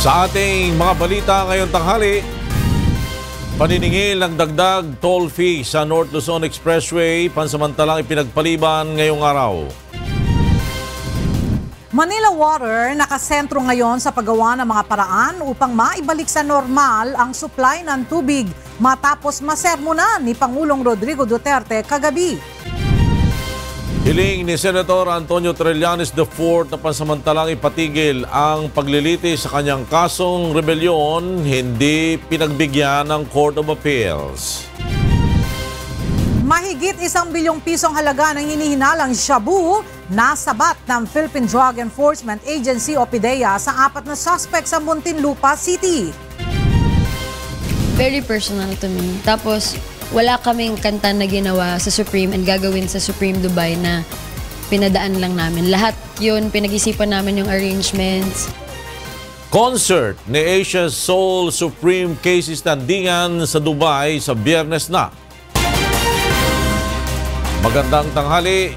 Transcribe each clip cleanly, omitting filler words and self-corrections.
Sa ating mga balita ngayong tanghali, paniningil ng dagdag toll fee sa North Luzon Expressway pansamantalang ipinagpaliban ngayong araw. Manila Water nakasentro ngayon sa paggawa ng mga paraan upang maibalik sa normal ang supply ng tubig matapos masermonan ni Pangulong Rodrigo Duterte kagabi. Hiling ni Senator Antonio Trillanes IV na pansamantalang ipatigil ang paglilitis sa kanyang kasong rebelyon, hindi pinagbigyan ng Court of Appeals. Mahigit 1 bilyong pisong halaga ng hinihinalang shabu na sabat ng Philippine Drug Enforcement Agency o PDEA sa 4 na suspect sa Muntinlupa City. Very personal to me. Tapos, wala kaming kanta na ginawa sa Supreme and gagawin sa Supreme Dubai na pinadaan lang namin. Lahat yun, pinag-isipan namin yung arrangements. Concert ni Asia's Soul Supreme Casey Standingan sa Dubai sa Biyernes na. Magandang tanghali.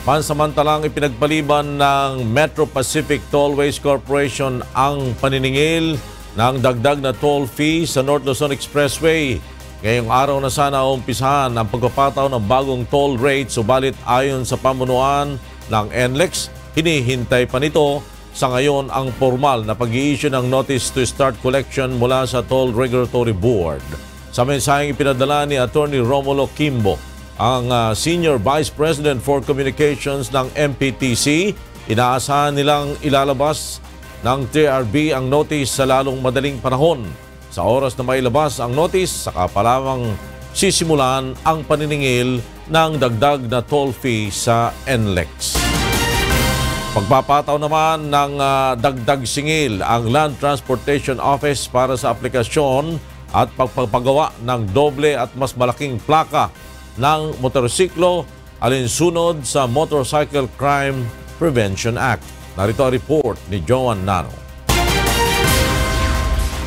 Pansamantalang ipinagpaliban ng Metro Pacific Tollways Corporation ang paniningil ng dagdag na toll fee sa North Luzon Expressway. Ngayong araw na sana umpisahan ang pagpapataw ng bagong toll rate, subalit ayon sa pamunuan ng NLEX, hinihintay pa nito sa ngayon ang formal na pag-i-issue ng notice to start collection mula sa Toll Regulatory Board. Sa mensaheng ipinadala ni Attorney Romulo Kimbo, ang Senior Vice President for Communications ng MPTC, inaasahan nilang ilalabas ng TRB ang notice sa lalong madaling panahon. Sa oras na mailabas ang notice, saka pa lamang sisimulan ang paniningil ng dagdag na toll fee sa NLEX. Pagpapataw naman ng dagdag singil ang Land Transportation Office para sa aplikasyon at pagpapagawa ng doble at mas malaking plaka ng motorsiklo alinsunod sa Motorcycle Crime Prevention Act. Narito ang report ni Joan Nano.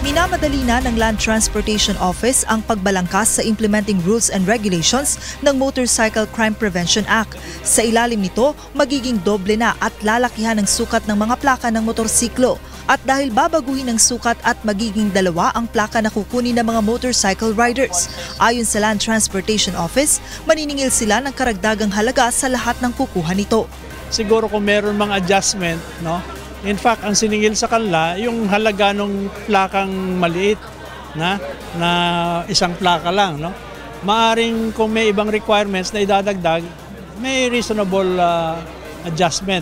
Minamadali na ng Land Transportation Office ang pagbalangkas sa implementing rules and regulations ng Motorcycle Crime Prevention Act. Sa ilalim nito, magiging doble na at lalakihan ang sukat ng mga plaka ng motorsiklo. At dahil babaguhin ang sukat at magiging 2 ang plaka na kukunin ng mga motorcycle riders. Ayon sa Land Transportation Office, maniningil sila ng karagdagang halaga sa lahat ng kukuha nito. Siguro kung meron mga adjustment, no? In fact, ang siningil sa kanila, yung halaga ng plakang maliit na isang plaka lang. No? Maaring kung may ibang requirements na idadagdag, may reasonable adjustment.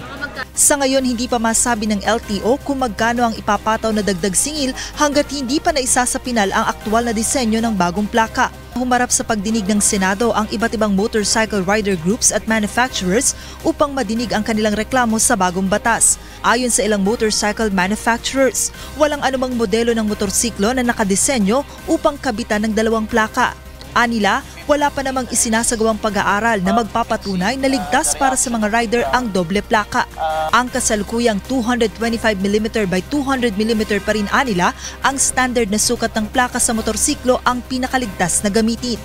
Sa ngayon, hindi pa masabi ng LTO kung magkano ang ipapataw na dagdag singil hanggat hindi pa naisasapinal ang aktwal na disenyo ng bagong plaka. Humarap sa pagdinig ng Senado ang iba't ibang motorcycle rider groups at manufacturers upang madinig ang kanilang reklamo sa bagong batas. Ayon sa ilang motorcycle manufacturers, walang anumang modelo ng motorsiklo na nakadisenyo upang kabitan ng 2 plaka. Anila, wala pa namang isinasagawang pag-aaral na magpapatunay na ligtas para sa mga rider ang doble plaka. Ang kasalukuyang 225mm by 200mm pa rin anila, ang standard na sukat ng plaka sa motorsiklo ang pinakaligtas na gamitin.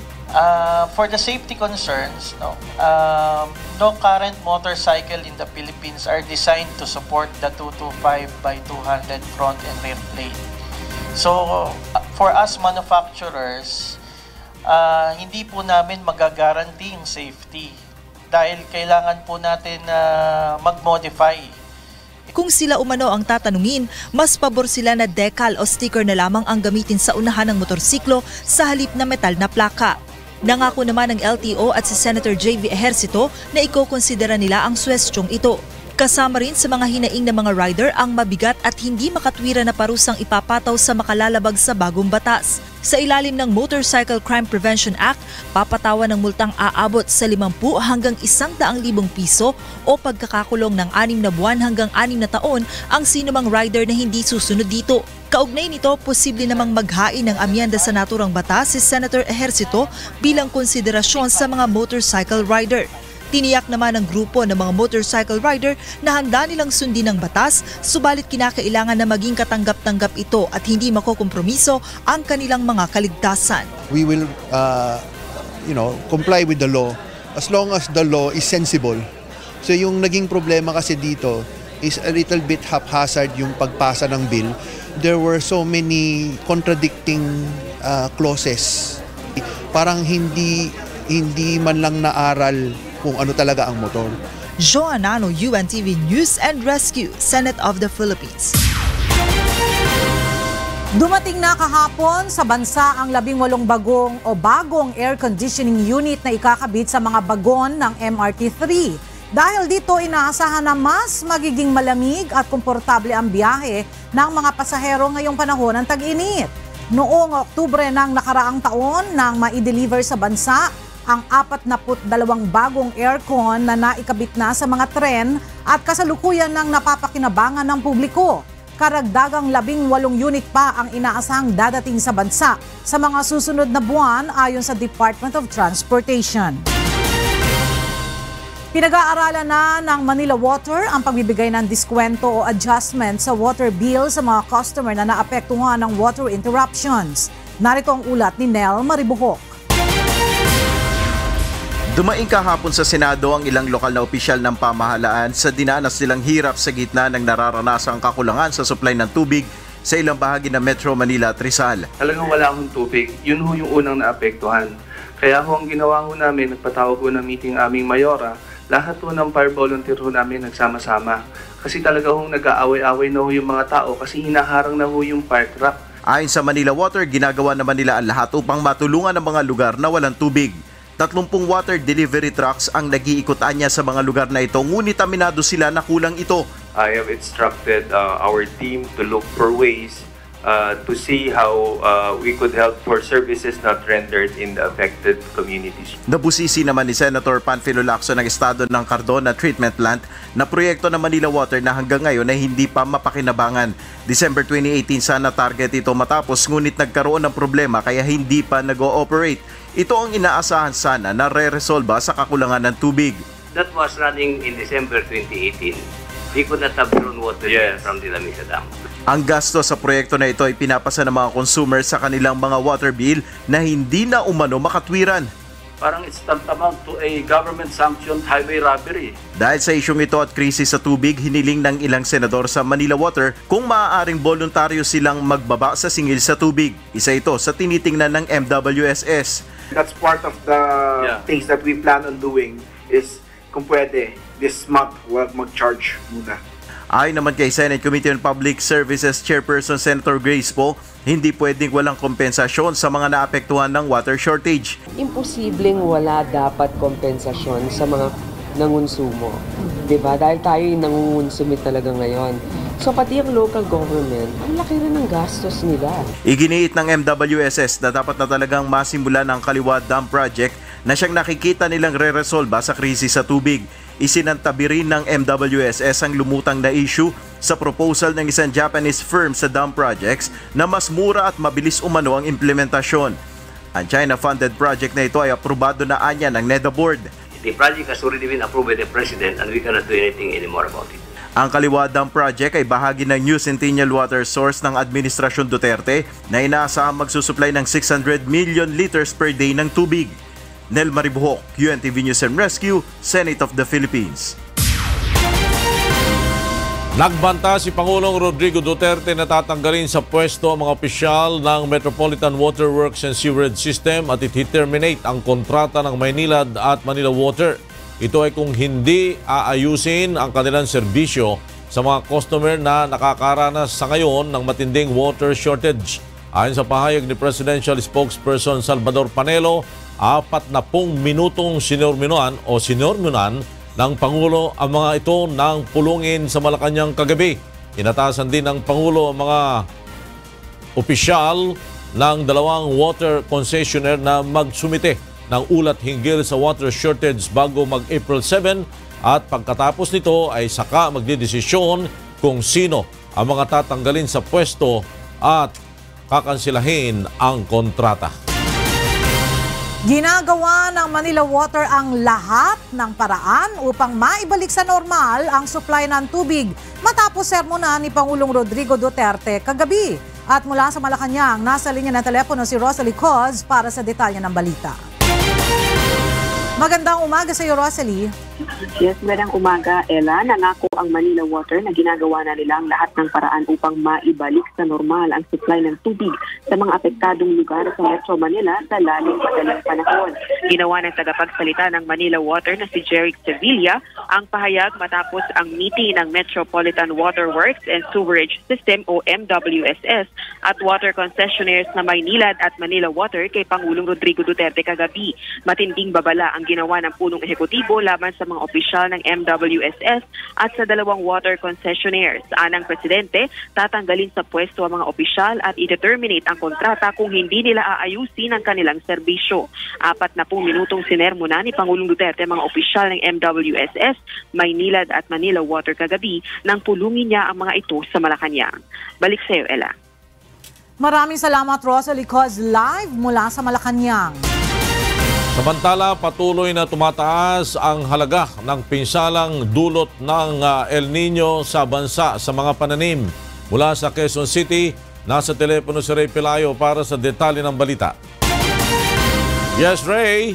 For the safety concerns, no current motorcycle in the Philippines are designed to support the 225 by 200 front and rear plate. So for us manufacturers, hindi po namin magagaranti yung safety dahil kailangan po natin mag-modify. Kung sila umano ang tatanungin, mas pabor sila na decal o sticker na lamang ang gamitin sa unahan ng motorsiklo sa halip na metal na plaka. Nangako naman ng LTO at si Senator JV Ejercito na ikokonsidera nila ang suwestyong ito. Kasama rin sa mga hinaing ng mga rider ang mabigat at hindi makatwira na parusang ipapataw sa makalalabag sa bagong batas. Sa ilalim ng Motorcycle Crime Prevention Act, papatawan ng multang aabot sa 50 hanggang 100,000 piso o pagkakakulong ng 6 na buwan hanggang 6 na taon ang sinumang rider na hindi susunod dito. Kaugnay nito, posible namang maghain ng amyenda sa naturang batas si Senator Ejercito bilang konsiderasyon sa mga motorcycle rider. Tiniyak naman ng grupo ng mga motorcycle rider na handa nilang sundin ang batas, subalit kinakailangan na maging katanggap-tanggap ito at hindi makokompromiso ang kanilang mga kaligtasan. We will comply with the law as long as the law is sensible. So yung naging problema kasi dito is a little bit haphazard yung pagpasa ng bill there were so many contradicting clauses. Parang hindi man lang naaral kung ano talaga ang motor. Joanano, UNTV News and Rescue, Senate of the Philippines. Dumating na kahapon sa bansa ang 18 bagong air conditioning unit na ikakabit sa mga bagon ng MRT-3. Dahil dito inaasahan na mas magiging malamig at komportable ang biyahe ng mga pasahero ngayong panahon ng tag-init. Noong Oktubre ng nakaraang taon nang ma-deliver sa bansa ang 42 bagong aircon na naikabit na sa mga tren at kasalukuyan ng napapakinabangan ng publiko. Karagdagang 18 unit pa ang inaasahang dadating sa bansa sa mga susunod na buwan ayon sa Department of Transportation. Pinag-aaralan na ng Manila Water ang pagbibigay ng diskwento o adjustment sa water bill sa mga customer na naapektuhan ng water interruptions. Narito ang ulat ni Nel Maribuhok. Dumaing kahapon sa Senado ang ilang lokal na opisyal ng pamahalaan sa dinanas nilang hirap sa gitna ng nararanasang kakulangan sa supply ng tubig sa ilang bahagi ng Metro Manila at Rizal. Talagang wala akong tubig. Yun ho yung unang naapektuhan. Kaya ho ang ginawa ho namin, nagpatawag ho ng meeting aming mayora, lahat ho ng fire volunteer ho namin nagsama-sama. Kasi talaga ho nag-aaway-away na ho yung mga tao kasi hinaharang na ho yung fire truck. Ayon sa Manila Water, ginagawa naman nila ang lahat upang matulungan ang mga lugar na walang tubig. 30 water delivery trucks ang nag-iikot niya sa mga lugar na ito, ngunit aminado sila na kulang ito. I have instructed our team to look for ways to see how we could help for services not rendered in the affected communities. Nabusisi naman ni Senator Panfilo Lacson ng estado ng Cardona Treatment Plant na proyekto ng Manila Water na hanggang ngayon ay hindi pa mapakinabangan. December 2018 sana target ito matapos, ngunit nagkaroon ng problema kaya hindi pa nag-ooperate. Ito ang inaasahan sana na re-resolba sa kakulangan ng tubig. That was running in December 2018. We could not have drawn water from the Lamisa Dam. Ang gasto sa proyekto na ito ay pinapasa ng mga consumer sa kanilang mga water bill na hindi na umano makatwiran. Parang it's tantamount to a government-sanctioned highway robbery. Dahil sa isyong ito at krisis sa tubig, hiniling ng ilang senador sa Manila Water kung maaaring voluntaryo silang magbaba sa singil sa tubig. Isa ito sa tinitingnan ng MWSS. That's part of the things that we plan on doing is kung pwede, this month huwag mag-charge muna. Ayon naman kay Senate Committee on Public Services Chairperson Senator Grace Poe, hindi pwedeng walang kompensasyon sa mga naapektuhan ng water shortage. Imposibleng wala dapat kompensasyon sa mga nangunsumo. Diba? Dahil tayo yung nangungonsumit talaga ngayon. So pati ang local government, ang laki rin ng gastos nila. Iginiit ng MWSS na dapat na talagang masimula ng Kaliwa Dam Project na siyang nakikita nilang re-resolba sa krisis sa tubig. Isinantabi rin ng MWSS ang lumutang na issue sa proposal ng isang Japanese firm sa dam projects na mas mura at mabilis umano ang implementasyon. Ang China-funded project na ito ay aprobado na anya ng NEDA board. The project has already been approved by the President and we cannot do anything anymore about it. Ang Kaliwa Dam Project ay bahagi ng New Centennial Water Source ng Administrasyon Duterte na inaasahang magsusupply ng 600 million liters per day ng tubig. Nel Maribuhok, UNTV News and Rescue, Senate of the Philippines. Nagbanta si Pangulong Rodrigo Duterte na tatanggalin sa pwesto ang mga opisyal ng Metropolitan Water Works and Sewerage System at i-terminate ang kontrata ng Maynilad at Manila Water. Ito ay kung hindi aayusin ang kanilang serbisyo sa mga customer na nakakaranas sa ngayon ng matinding water shortage. Ayon sa pahayag ni Presidential Spokesperson Salvador Panelo, 40 minutong sinurminuan ng Pangulo ang mga ito ng pulungin sa Malacanang kagabi. Inatasan din ng Pangulo ang mga opisyal ng dalawang water concessionaire na magsumite ng ulat hinggil sa water shortage bago mag-April 7 at pagkatapos nito ay saka magdidesisyon kung sino ang mga tatanggalin sa pwesto at kakansilahin ang kontrata. Ginagawa ng Manila Water ang lahat ng paraan upang maibalik sa normal ang supply ng tubig matapos sermonan ni Pangulong Rodrigo Duterte kagabi. At mula sa Malacanang, nasa linya ng telepono si Rosalie Coz para sa detalye ng balita. Magandang umaga sa iyo, Rosalie. Yes, magandang umaga, Ella. Nangako ang Manila Water na ginagawa na nila ang lahat ng paraan upang maibalik sa normal ang supply ng tubig sa mga apektadong lugar sa Metro Manila sa lalong madaling panahon. Ginawa ng tagapagsalita ng Manila Water na si Jeric Sevilla ang pahayag matapos ang meeting ng Metropolitan Water Works and Sewerage System o MWSS at water concessionaires na Maynilad at Manila Water kay Pangulong Rodrigo Duterte kagabi. Matinding babala ang ginawa ng punong ehekutibo laban sa mga opisyal ng MWSS at sa dalawang water concessionaires. Anang presidente, tatanggalin sa pwesto ang mga opisyal at i-determinate ang kontrata kung hindi nila aayusin ang kanilang serbisyo. 40 minutong sinermona ni Pangulong Duterte ang mga opisyal ng MWSS, Maynilad at Manila Water kagabi nang pulungin niya ang mga ito sa Malacanang. Balik sa iyo, Ella. Maraming salamat, Rosalie Cos, live mula sa Malacanang. Samantala, patuloy na tumataas ang halaga ng pinsalang dulot ng El Nino sa bansa sa mga pananim. Mula sa Quezon City, nasa telepono si Ray Pelayo para sa detalye ng balita. Yes, Ray!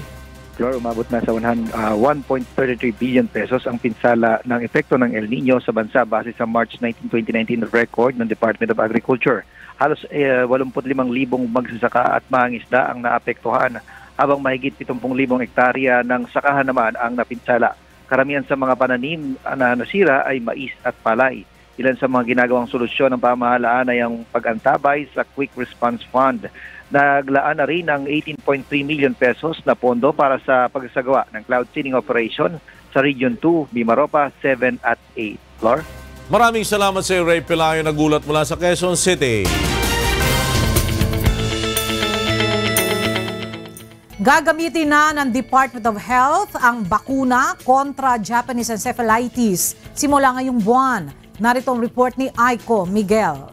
Flor, umabot na sa 1.33 billion pesos ang pinsala ng epekto ng El Nino sa bansa base sa March 19, 2019 record ng Department of Agriculture. Halos 85,000 magsasaka at mangingisda ang naapektuhan, habang mahigit 70,000 hektarya ng sakahan naman ang napinsala. Karamihan sa mga pananim na nasira ay mais at palay. Ilan sa mga ginagawang solusyon ng pamahalaan ay ang pag-antabay sa Quick Response Fund. Naglaan na rin ng 18.3 million pesos na pondo para sa pagsagawa ng cloud seeding operation sa Region 2, Mimaropa, 7 at 8. Flor? Maraming salamat sa Ray Pelayo, nagulat mula sa Quezon City. Gagamitin na ng Department of Health ang bakuna kontra Japanese encephalitis simula ngayong buwan. Narito ang report ni Aiko Miguel.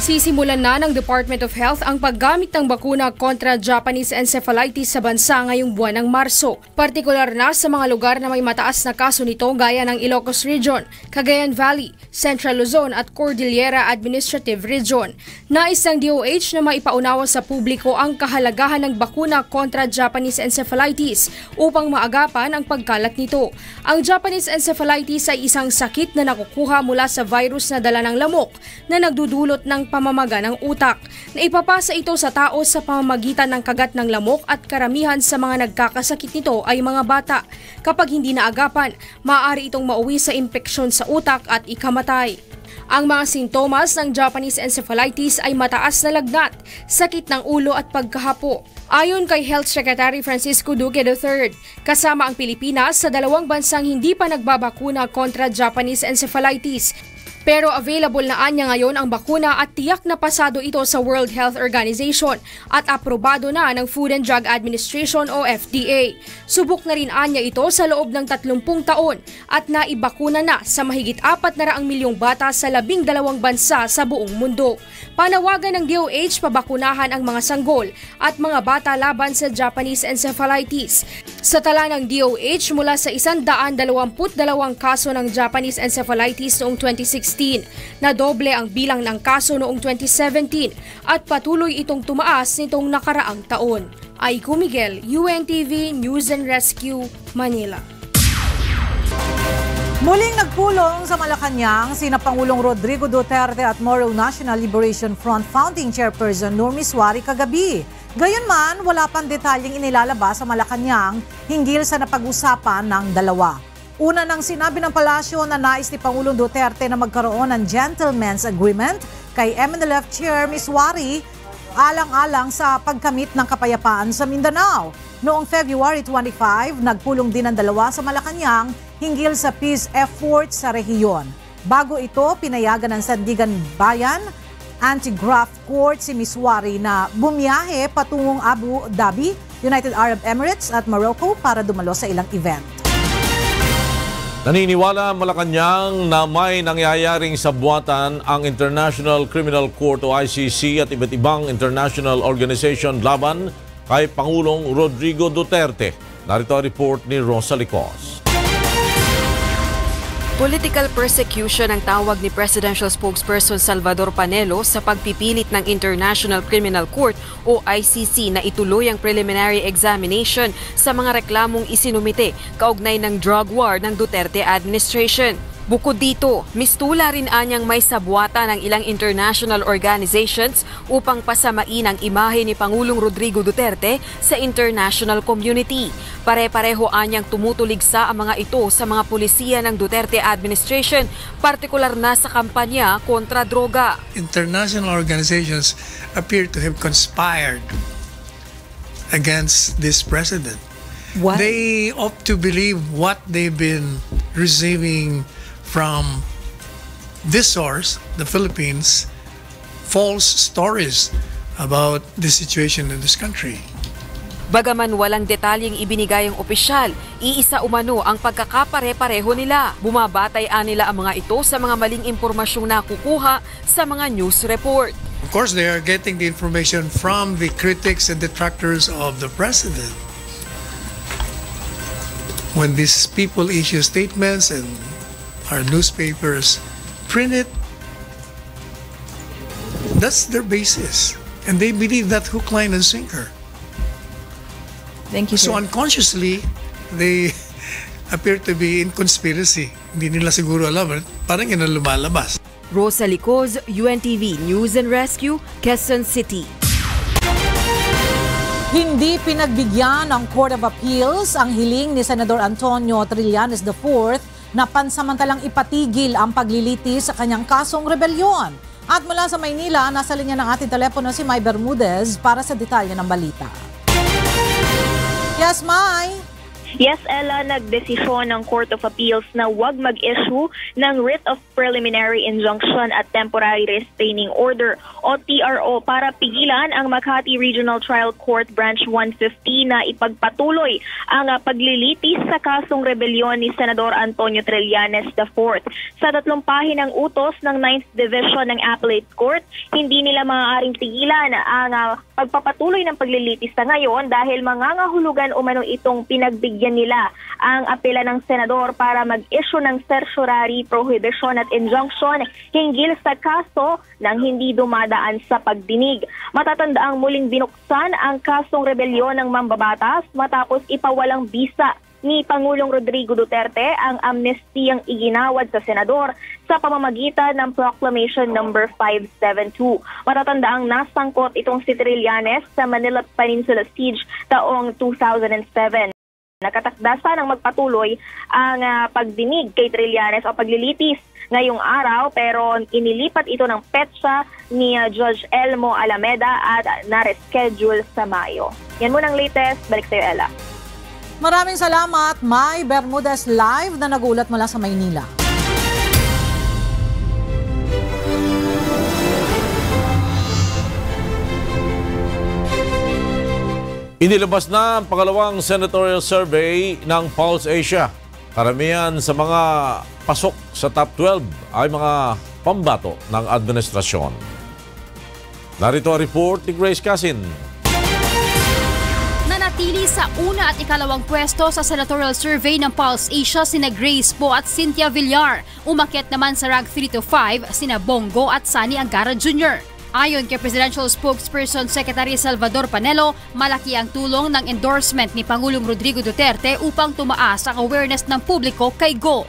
Sisimulan na ng Department of Health ang paggamit ng bakuna kontra Japanese encephalitis sa bansa ngayong buwan ng Marso. Partikular na sa mga lugar na may mataas na kaso nito gaya ng Ilocos Region, Cagayan Valley, Central Luzon at Cordillera Administrative Region. Nais ng DOH na maipaunawa sa publiko ang kahalagahan ng bakuna kontra Japanese encephalitis upang maagapan ang pagkalat nito. Ang Japanese encephalitis ay isang sakit na nakukuha mula sa virus na dala ng lamok na nagdudulot ng pamamaga ng utak. Naipapasa ito sa tao sa pamamagitan ng kagat ng lamok at karamihan sa mga nagkakasakit nito ay mga bata. Kapag hindi naagapan, maaari itong mauwi sa impeksyon sa utak at ikamatay. Ang mga sintomas ng Japanese encephalitis ay mataas na lagnat, sakit ng ulo at pagkahapo. Ayon kay Health Secretary Francisco Duque III, kasama ang Pilipinas sa dalawang bansang hindi pa nagbabakuna kontra Japanese encephalitis. Pero available na anya ngayon ang bakuna at tiyak na pasado ito sa World Health Organization at aprobado na ng Food and Drug Administration o FDA. Subok na rin anya ito sa loob ng 30 taon at naibakuna na sa mahigit 400 milyong bata sa 12 bansa sa buong mundo. Panawagan ng DOH pabakunahan ang mga sanggol at mga bata laban sa Japanese encephalitis. Sa tala ng DOH mula sa 122 kaso ng Japanese encephalitis noong 2016, na doble ang bilang ng kaso noong 2017 at patuloy itong tumaas nitong nakaraang taon. Aiko Miguel, UNTV News and Rescue, Manila. Muling nagpulong sa Malacanang sina Pangulong Rodrigo Duterte at Moro National Liberation Front Founding Chairperson Nurmi Suari kagabi. Gayunman, wala pang detalyeng inilalabas sa Malacanang hinggil sa napag-usapan ng dalawa. Una nang sinabi ng palasyo na nais ni Pangulong Duterte na magkaroon ng gentleman's agreement kay MNLF Chair Ms. Suari alang-alang sa pagkamit ng kapayapaan sa Mindanao. Noong February 25, nagpulong din ang dalawa sa Malacanang hinggil sa peace efforts sa rehiyon. Bago ito, pinayagan ng Sandigan Bayan Anti-Graft Court si Ms. Suari na bumiyahe patungong Abu Dhabi, United Arab Emirates at Morocco para dumalo sa ilang event. Naniniwala ang Malacanang na may nangyayaring sabwatan ang International Criminal Court o ICC at iba't ibang international organization laban kay Pangulong Rodrigo Duterte. Narito ang report ni Rosalie Cos. Political persecution ang tawag ni Presidential Spokesperson Salvador Panelo sa pagpipilit ng International Criminal Court o ICC na ituloy ang preliminary examination sa mga reklamong isinumite kaugnay ng drug war ng Duterte administration. Bukod dito, mistula rin anyang may sabwata ng ilang international organizations upang pasamain ang imahe ni Pangulong Rodrigo Duterte sa international community. Pare-pareho anyang tumutuligsa ang mga ito sa mga pulisiya ng Duterte administration, partikular na sa kampanya kontra droga. International organizations appear to have conspired against this president. What? They opt to believe what they've been receiving from this source, the Philippines, false stories about the situation in this country. Bagaman walang detalyeng ibinigay ang opisyal, iisa umano ang pagkakapare-pareho nila. Bumabatay nila ang mga ito sa mga maling impormasyong nakukuha sa mga news report. Of course, they are getting the information from the critics and detractors of the president. When these people issue statements and our newspapers print it, that's their basis. And they believe that hook, line, and sinker. Thank you, So sir. unconsciously, they appear to be in conspiracy. Hindi nila siguro alam, parang yun ang lumalabas. Rosa Licoz, UNTV News and Rescue, Quezon City. Hindi pinagbigyan ng Court of Appeals ang hiling ni Senador Antonio Trillanes IV na pansamantalang ipatigil ang paglilitis sa kanyang kasong rebelyon. At mula sa Maynila, nasa linya ng ating telepono si May Bermudez para sa detalye ng balita. Yes, May! Yes, Ella, nagdesisyon ng Court of Appeals na huwag mag-issue ng writ of preliminary injunction at temporary restraining order o TRO para pigilan ang Makati Regional Trial Court Branch 150 na ipagpatuloy ang paglilitis sa kasong rebelyon ni Senador Antonio Trillanes IV. Sa 3 pahinang utos ng 9th Division ng Appellate Court, hindi nila maaaring pigilan ang pagpapatuloy ng paglilitis sa ngayon dahil mangangahulugan umano itong pinagbigyan nila ang apela ng senador para mag-issue ng certiorari prohibition at injunction hinggil sa kaso nang hindi dumadaan sa pagdinig. Matatandaang muling binuksan ang kasong rebelyon ng mambabatas matapos ipawalang bisa ni Pangulong Rodrigo Duterte ang amnestiyang iginawad sa senador sa pamamagitan ng Proclamation No. 572. Matatandaang nasangkot itong si Trillanes sa Manila Peninsula Siege taong 2007. Nakatakdasa ng magpatuloy ang pagdinig kay Trillanes o paglilitis ngayong araw pero inilipat ito ng petsa ni Judge Elmo Alameda at na-reschedule sa Mayo. Yan muna ang latest. Balik sa iyo, Ella. Maraming salamat, May Bermudez live na nagulat mula sa Maynila. Inilabas na ang pangalawang senatorial survey ng Pulse Asia. Karamihan sa mga pasok sa top 12 ay mga pambato ng administrasyon. Narito ang report ni Grace Casin. Nanatili sa una at ikalawang pwesto sa senatorial survey ng Pulse Asia sina Grace Poe at Cynthia Villar. Umakyat naman sa rank 3 to 5 sina Bongo at Sani Angara Jr. Ayon kay Presidential Spokesperson Secretary Salvador Panelo, malaki ang tulong ng endorsement ni Pangulong Rodrigo Duterte upang tumaas ang awareness ng publiko kay Go.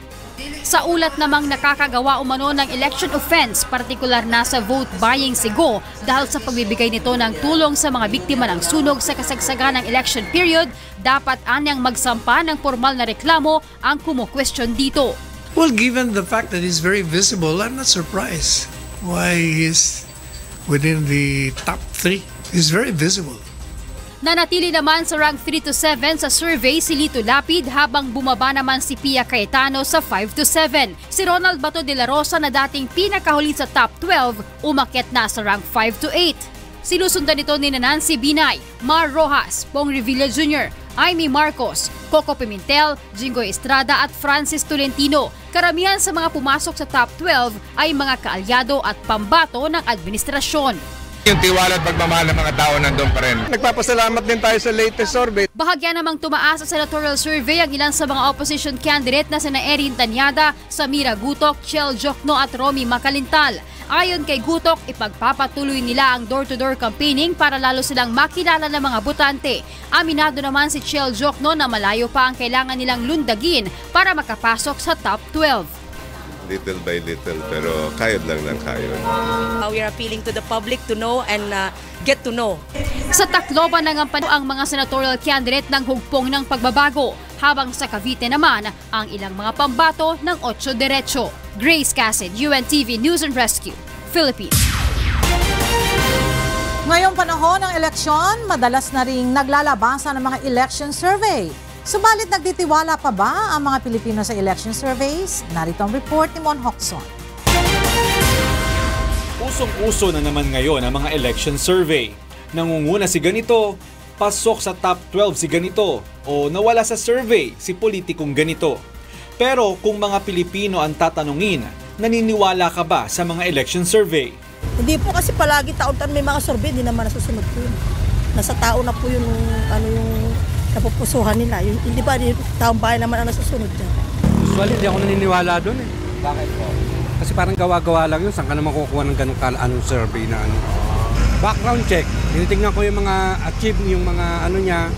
Sa ulat namang nakakagawa umano ng election offense, partikular na sa vote buying si Go dahil sa pagbibigay nito ng tulong sa mga biktima ng sunog sa kasagsagan ng election period, dapat anyang magsampa ng formal na reklamo ang kumu-question dito. Well, given the fact that he's very visible, I'm not surprised why he's within the top 3. He's very visible. Nanatili naman sa rank 3 to 7 sa survey si Lito Lapid habang bumaba naman si Pia Cayetano sa 5 to 7. Si Ronald Bato de la Rosa na dating pinakahuli sa top 12, umakyat na sa rank 5 to 8. Sinusundan nito ni Nancy Binay, Mar Rojas, Pong Revilla Jr., Amy Marcos, Coco Pimentel, Jingoy Estrada at Francis Tolentino. Karamihan sa mga pumasok sa top 12 ay mga kaalyado at pambato ng administrasyon. Yung tiwala at pagmamahal ng mga tao nandun pa rin. Nagpapasalamat din tayo sa latest survey. Bahagya namang tumaas sa senatorial survey ang ilan sa mga opposition candidate na sina Erin Tanyada, Samira Gutok, Chel Jokno at Romy Macalintal. Ayon kay Gutok, ipagpapatuloy nila ang door-to-door campaigning para lalo silang makilala ng mga botante. Aminado naman si Chel Jokno na malayo pa ang kailangan nilang lundagin para makapasok sa top 12. Little by little, pero kayod lang ng kayod. We are appealing to the public to know and get to know. Sa Tacloban nangampan ang mga senatorial candidate ng hugpong ng pagbabago, habang sa Cavite naman ang ilang mga pambato ng 8 Diretso. Grace Cassid, UNTV News and Rescue, Philippines. Ngayong panahon ng eleksyon, madalas na ring naglalabasan ng mga election survey. Subalit nagtitiwala pa ba ang mga Pilipino sa election surveys? Narito ang report ni Mon Hokson. Usong-uso na naman ngayon ang mga election survey. Nangunguna si ganito, pasok sa top 12 si ganito, o nawala sa survey si politikong ganito. Pero kung mga Pilipino ang tatanungin, naniniwala ka ba sa mga election survey? Hindi po kasi palagi taon-taon may mga survey, hindi naman nasusunod po yun. Nasa tao na po yung napupusuhan nila. Hindi ba taong bayan naman ang nasusunod dyan? Usually, hindi ako naniniwala doon eh. Bakit po? Kasi parang gawa-gawa lang yun. Saan ka naman kukuha ng ganong anong survey na ano? Background check. Tinitingnan ko yung mga achieve, yung mga ano niya.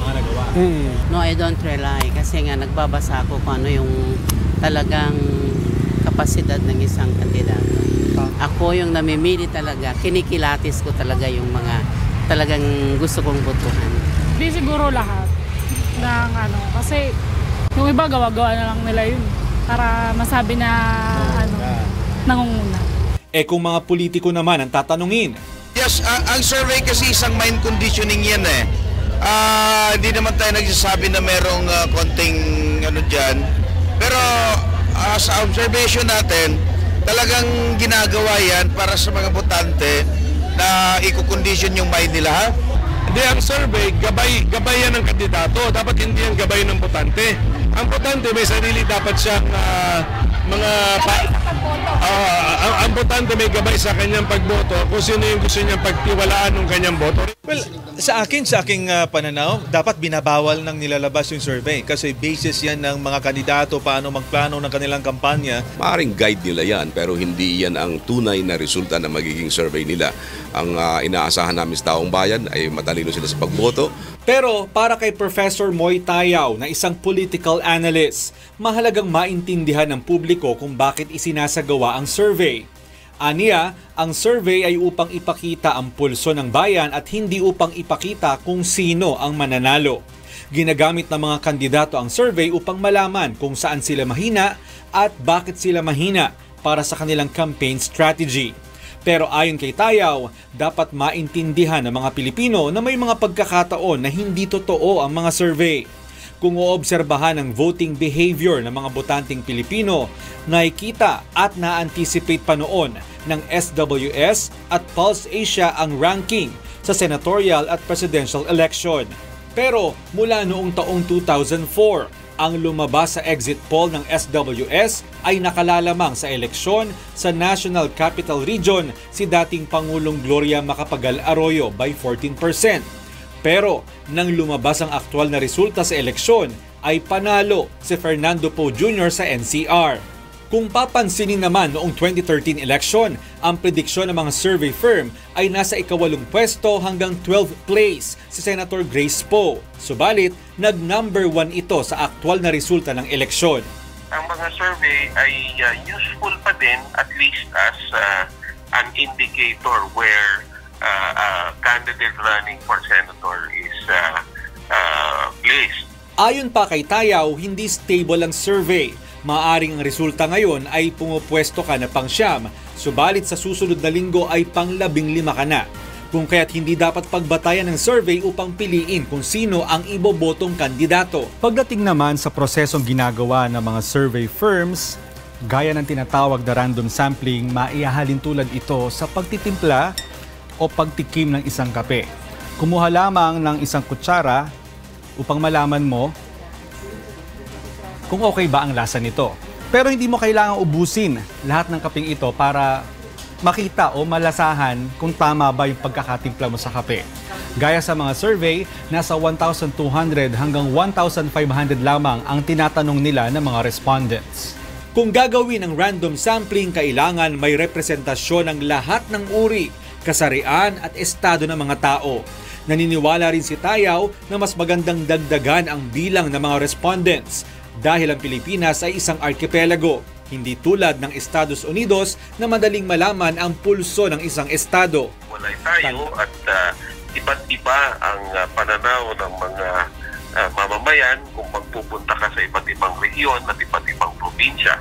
Mga nagawa? No, I don't rely. Kasi nga nagbabasa ako kung ano yung talagang kapasidad ng isang kandidato. Ako yung namimili talaga. Kinikilatis ko talaga yung mga talagang gusto kong botohan. Hindi siguro lahat ng kasi yung iba gawa-gawa na lang nila yun para masabi na nangunguna. Kung mga politiko naman ang tatanungin. Yes, ang survey kasi isang mind conditioning yan eh. Hindi naman tayo nagsasabi na merong konting dyan. Pero sa observation natin, talagang ginagawa yan para sa mga botante na i-condition yung mind nila, ha? Hindi, ang survey, gabay yan ng kandidato. Dapat hindi yan gabay ng botante. Ang botante may sarili dapat siyang ang botante may gabay sa kanyang pagboto kung sino yung gusto niyang pagtiwalaan ng kanyang boto. Well, sa aking pananaw, dapat binabawal ng nilalabas yung survey kasi basis yan ng mga kandidato paano magplano ng kanilang kampanya. Maaring guide nila yan pero hindi yan ang tunay na resulta ng magiging survey nila. Ang inaasahan namin sa taong bayan ay matalino sila sa pagboto. Pero para kay Professor Moy Tayaw na isang political analyst, mahalagang maintindihan ng publiko kung bakit isinasagawa ang survey. Aniya, ang survey ay upang ipakita ang pulso ng bayan at hindi upang ipakita kung sino ang mananalo. Ginagamit ng mga kandidato ang survey upang malaman kung saan sila mahina at bakit sila mahina para sa kanilang campaign strategy. Pero ayon kay Tayaw, dapat maintindihan ng mga Pilipino na may mga pagkakataon na hindi totoo ang mga survey. Kung oobserbahan ang voting behavior ng mga botanteng Pilipino, nakikita at na-anticipate pa noon ng SWS at Pulse Asia ang ranking sa senatorial at presidential election. Pero mula noong taong 2004, ang lumabas sa exit poll ng SWS ay nakalalamang sa eleksyon sa National Capital Region si dating Pangulong Gloria Macapagal Arroyo by 14%. Pero nang lumabas ang aktwal na resulta sa eleksyon ay panalo si Fernando Poe Jr. sa NCR. Kung papansinin naman noong 2013 election, ang prediksyon ng mga survey firm ay nasa ika-8 pwesto hanggang 12th place si Senator Grace Poe. Subalit, nag-number 1 ito sa aktwal na resulta ng eleksyon. Ang mga survey ay useful pa din at least as an indicator where a candidate running for senator is placed. Ayon pa kay Tayaw, hindi stable ang survey. Maaring ang resulta ngayon ay pumupwesto ka na pang-9, subalit sa susunod na linggo ay pang-15 ka na. Kung kaya't hindi dapat pagbatayan ng survey upang piliin kung sino ang ibobotong kandidato. Pagdating naman sa prosesong ginagawa ng mga survey firms, gaya ng tinatawag na random sampling, maihahalin tulad ito sa pagtitimpla o pagtikim ng isang kape. Kumuha lamang ng isang kutsara upang malaman mo kung okay ba ang lasa nito. Pero hindi mo kailangang ubusin lahat ng kapeng ito para makita o malasahan kung tama ba yung pagkakatimpla mo sa kape. Gaya sa mga survey, nasa 1,200 hanggang 1,500 lamang ang tinatanong nila ng mga respondents. Kung gagawin ang random sampling, kailangan may representasyon ng lahat ng uri, kasarian at estado ng mga tao. Naniniwala rin si Tayaw na mas magandang dagdagan ang bilang ng mga respondents dahil ang Pilipinas ay isang arkipelago, hindi tulad ng Estados Unidos na madaling malaman ang pulso ng isang estado. Walay tayo at iba't iba ang pananaw ng mga mamamayan kung magpupunta ka sa iba't ibang rehiyon at iba't ibang probinsya.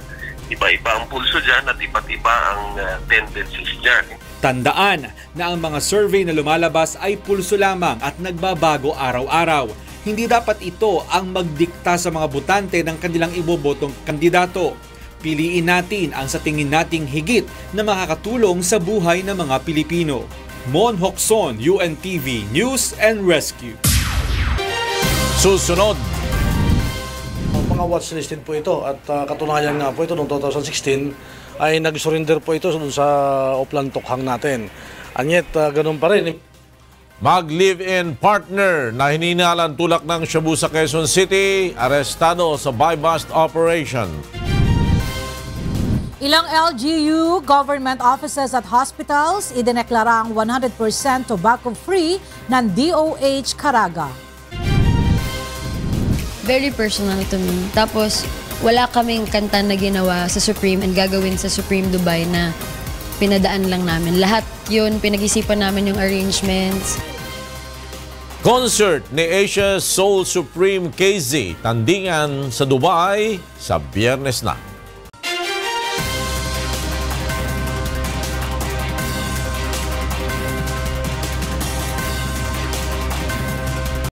Iba-iba ang pulso dyan at iba't iba ang tendencies dyan. Tandaan na ang mga survey na lumalabas ay pulso lamang at nagbabago araw-araw. Hindi dapat ito ang magdikta sa mga botante ng kanilang ibobotong kandidato. Piliin natin ang sa tingin nating higit na makakatulong sa buhay ng mga Pilipino. Mon Hokson, UNTV News and Rescue. Susunod. Mga watchlist din po ito at katunayan nga po ito noong 2016 ay nag-surrender po ito dun sa Oplan Tokhang natin. Anyet ganun pa rin. Mag-live-in partner na hininalan tulak ng Shabu sa Quezon City, arestado sa buy-bust operation. Ilang LGU government offices at hospitals idineklarang 100% tobacco-free ng DOH Caraga. Very personal to me. Tapos, wala kaming kanta na ginawa sa Supreme and gagawin sa Supreme Dubai na pinadaan lang namin. Lahat yun, pinag-isipan namin yung arrangements. Concert ni Asia Soul Supreme KZ, tandingan sa Dubai sa Biyernes na.